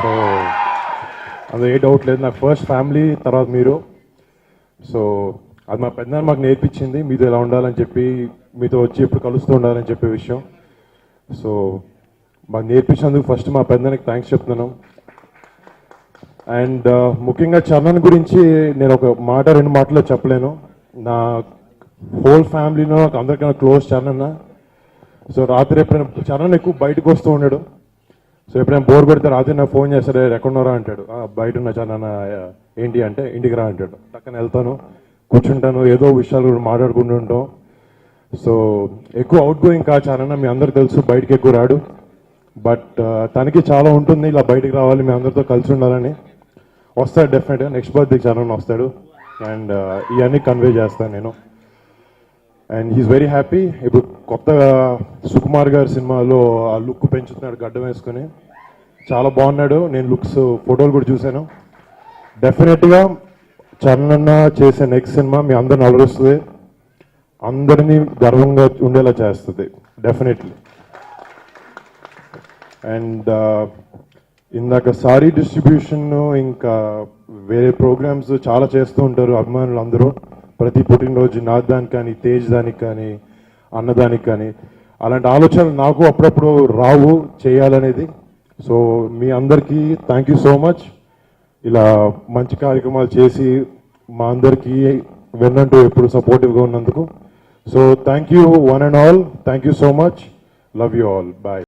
So అందులో ఏ doubt లేదు. నాకు ఫస్ట్ ఫ్యామిలీ, తర్వాత మీరు. సో అది మా పెద్దనాన్న మాకు నేర్పించింది, మీతో ఎలా ఉండాలని చెప్పి, మీతో వచ్చి ఎప్పుడు కలుస్తూ ఉండాలని చెప్పే విషయం. సో మాకు నేర్పించినందుకు ఫస్ట్ మా పెద్దనాన్నకి థ్యాంక్స్ చెప్తున్నాం. అండ్ ముఖ్యంగా చరణ్ గురించి నేను ఒక మాట రెండు మాటలో చెప్పలేను. నా హోల్ ఫ్యామిలీలో నాకు అందరికన్నా క్లోజ్ చరణ్ అన్న. సో రాత్రి ఎప్పుడైనా చరణ్ ఎక్కువ బయటకు వస్తూ ఉన్నాడు. సో ఎప్పుడైనా బోర్ కొడితే రాత్రి నాకు ఫోన్ చేస్తాడు, ఎక్కడున్నారా అంటాడు. బయట ఉన్న చరణ్ ఏంటి అంటే ఇంటికి రా అంటాడు. పక్కన వెళ్తాను, కూర్చుంటాను, ఏదో విషయాలు మాట్లాడుకుంటూ ఉంటాం. సో ఎక్కువ అవుట్ గోయింగ్ కా చరణ్, మీ అందరికి తెలుసు, బయటకి ఎక్కువ రాడు. బట్ తనకి చాలా ఉంటుంది ఇలా బయటికి రావాలి, మీ అందరితో కలిసి ఉండాలని. వస్తాడు డెఫినెట్గా, నెక్స్ట్ బర్త్డేకి చరణ్ వస్తాడు. అండ్ ఇవన్నీ కన్వే చేస్తాను నేను. And he's very happy. ఇప్పుడు కొత్తగా సుకుమార్ గారి సినిమాలో ఆ లుక్ పెంచుతున్నాడు, గడ్డం వేసుకొని, చాలా బాగున్నాడు. నేను లుక్స్ ఫోటోలు కూడా చూశాను. డెఫినెట్గా చరణ్ అన్న చేసే నెక్స్ట్ సినిమా మీ అందరిని అలరుస్తుంది, అందరినీ గర్వంగా ఉండేలా చేస్తుంది డెఫినెట్లీ. అండ్ ఇందాక సారీ డిస్ట్రిబ్యూషన్ ఇంకా వేరే ప్రోగ్రామ్స్ చాలా చేస్తూ ఉంటారు అభిమానులు అందరూ. ప్రతి పుట్టినరోజు నాదానికి కానీ, తేజ్ దానికి కానీ, అన్నదానికి కానీ. అలాంటి ఆలోచనలు నాకు అప్పుడప్పుడు రావు చేయాలనేది. సో మీ అందరికీ థ్యాంక్ యూ సో మచ్. ఇలా మంచి కార్యక్రమాలు చేసి మా అందరికీ వెన్నంటూ ఎప్పుడు సపోర్టివ్గా ఉన్నందుకు. So thank you one and all. Thank you so much. Love you all. Bye.